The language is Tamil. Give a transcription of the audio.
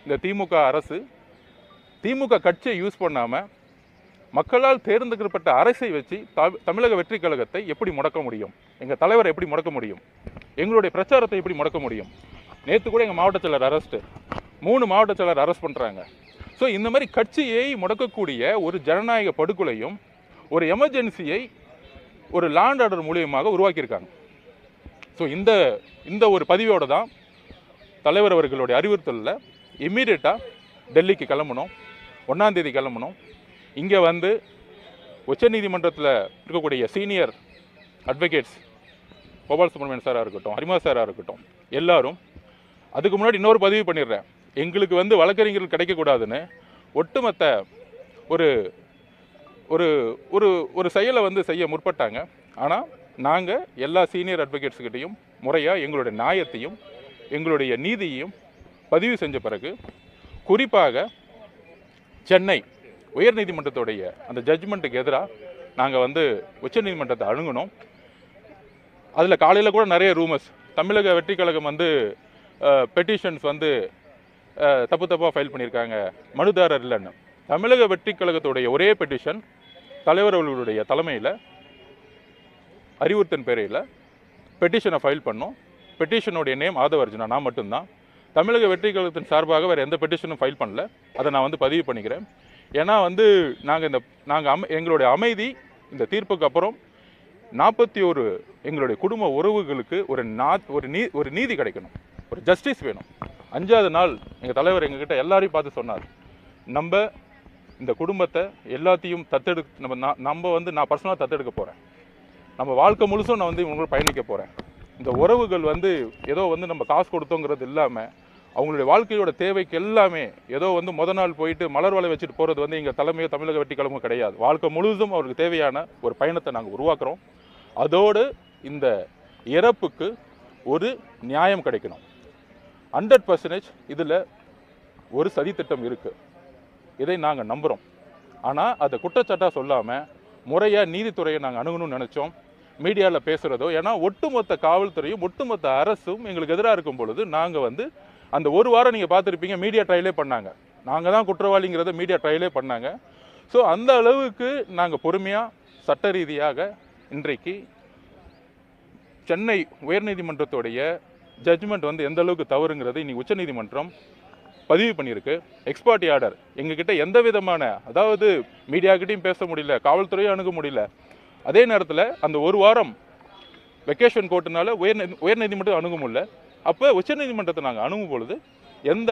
இந்த திமுக அரசு திமுக கட்சியை யூஸ் பண்ணாமல் மக்களால் தேர்ந்தெடுக்கப்பட்ட அரசை வச்சு தமிழக வெற்றி கழகத்தை எப்படி முடக்க முடியும், எங்கள் தலைவரை எப்படி முடக்க முடியும், எங்களுடைய பிரச்சாரத்தை எப்படி முடக்க முடியும். நேற்று கூட எங்கள் மாவட்ட செயலர் அரெஸ்ட்டு, 3 மாவட்ட செயலர் அரெஸ்ட் பண்ணுறாங்க. ஸோ இந்த மாதிரி கட்சியை முடக்கக்கூடிய ஒரு ஜனநாயக படுகொலையும் ஒரு எமர்ஜென்சியை ஒரு லாண்ட் ஆர்டர் மூலியமாக உருவாக்கியிருக்காங்க. ஸோ இந்த ஒரு பதிவோடு தான் தலைவர் அவர்களுடைய அறிவுறுத்தலில் இம்மீடியட்டாக டெல்லிக்கு கிளம்பணும், 1ஆம் தேதி கிளம்பணும். இங்கே வந்து உச்சநீதிமன்றத்தில் இருக்கக்கூடிய சீனியர் அட்வொகேட்ஸ் கோபால் சுப்ரமணியன் சாராக இருக்கட்டும், ஹரிமா சாராக இருக்கட்டும், எல்லாரும் அதுக்கு முன்னாடி இன்னொரு பதிவு பண்ணிடுறேன், எங்களுக்கு வந்து வழக்கறிஞர்கள் கிடைக்கக்கூடாதுன்னு ஒட்டுமொத்த ஒரு ஒரு ஒரு ஒரு செயலை வந்து செய்ய முற்பட்டாங்க. ஆனால் நாங்கள் எல்லா சீனியர் அட்வொகேட்ஸ்கிட்டையும் முறையாக எங்களுடைய நியாயத்தையும் எங்களுடைய நீதியையும் பதிவு செஞ்ச பிறகு, குறிப்பாக சென்னை உயர்நீதிமன்றத்துடைய அந்த ஜட்ஜ்மெண்ட்டுக்கு எதிராக நாங்கள் வந்து உச்சநீதிமன்றத்தை அணுகணும். அதில் காலையில் கூட நிறைய ரூமர்ஸ், தமிழக வெற்றி கழகம் வந்து பெட்டிஷன்ஸ் வந்து தப்பாக ஃபைல் பண்ணியிருக்காங்க, மனுதாரர் இல்லைன்னு. தமிழக வெற்றி கழகத்துடைய ஒரே பெட்டிஷன் தலைவர் அவர்களுடைய தலைமையில் அறிவுறுத்தின் பேரையில் பெட்டிஷனை ஃபைல் பண்ணோம். பெட்டிஷனுடைய நேம் ஆதவ அர்ஜுனா, நான் மட்டும்தான். தமிழக வெற்றி கழகத்தின் சார்பாக வேறு எந்த பெட்டிஷனும் ஃபைல் பண்ணல. அதை நான் வந்து பதிவு பண்ணிக்கிறேன். ஏன்னா வந்து நாங்கள் எங்களுடைய அமைதி இந்த தீர்ப்புக்கு அப்புறம் 41 எங்களுடைய குடும்ப உறவுகளுக்கு ஒரு நீதி கிடைக்கணும், ஒரு ஜஸ்டிஸ் வேணும். 5வது நாள் எங்கள் தலைவர் எங்ககிட்ட எல்லாரையும் பார்த்து சொன்னார், நம்ம இந்த குடும்பத்தை எல்லாத்தையும் நான் பர்சனலாக தத்தெடுக்க போகிறேன், நம்ம வாழ்க்கை முழுசும் நான் வந்து இவங்களோட பயணிக்க போகிறேன். இந்த உறவுகள் வந்து ஏதோ வந்து நம்ம காசு கொடுத்தோங்கிறது இல்லாமல் அவங்களுடைய வாழ்க்கையோட தேவைக்கு எல்லாமே ஏதோ வந்து முத நாள் போயிட்டு மலர் வலை வச்சுட்டு போகிறது வந்து எங்கள் தலைமையோ தமிழக வெற்றி கழகமும் கிடையாது. வாழ்க்கை முழுதும் அவருக்கு தேவையான ஒரு பயணத்தை நாங்கள் உருவாக்குறோம். அதோடு இந்த இறப்புக்கு ஒரு நியாயம் கிடைக்கணும். 100% இதில் ஒரு சதித்திட்டம் இருக்குது, இதை நாங்கள் நம்புகிறோம். ஆனால் அதை குற்றச்சாட்டாக சொல்லாமல் முறையாக நீதித்துறையை நாங்கள் அணுகணும்னு நினச்சோம். மீடியாவில் பேசுகிறதோ, ஏன்னா ஒட்டுமொத்த காவல்துறையும் ஒட்டுமொத்த அரசும் எங்களுக்கு எதிராக இருக்கும் பொழுது நாங்கள் வந்து அந்த ஒரு வாரம் நீங்கள் பார்த்துருப்பீங்க, மீடியா ட்ரையலே பண்ணாங்க, நாங்கள் தான் குற்றவாளிங்கிறத மீடியா ட்ரையலே பண்ணாங்க. ஸோ அந்த அளவுக்கு நாங்கள் பொறுமையாக சட்ட ரீதியாக இன்றைக்கு சென்னை உயர்நீதிமன்றத்துடைய ஜட்ஜ்மெண்ட் வந்து எந்த அளவுக்கு தவறுங்கிறது இன்னைக்கு உச்சநீதிமன்றம் பதிவு பண்ணியிருக்கு. எக்ஸ்பர்ட் ஆர்டர் எங்ககிட்ட எந்த விதமான, அதாவது மீடியாக்கிட்டையும் பேச முடியல, காவல்துறையும் அணுக முடியல. அதே நேரத்தில் அந்த ஒரு வாரம் வெக்கேஷன் கோர்ட்டுனால உயர்நீதிமன்றம் அணுக முடியல. அப்போ உச்சநீதிமன்றத்தை நாங்கள் அணுகும் பொழுது எந்த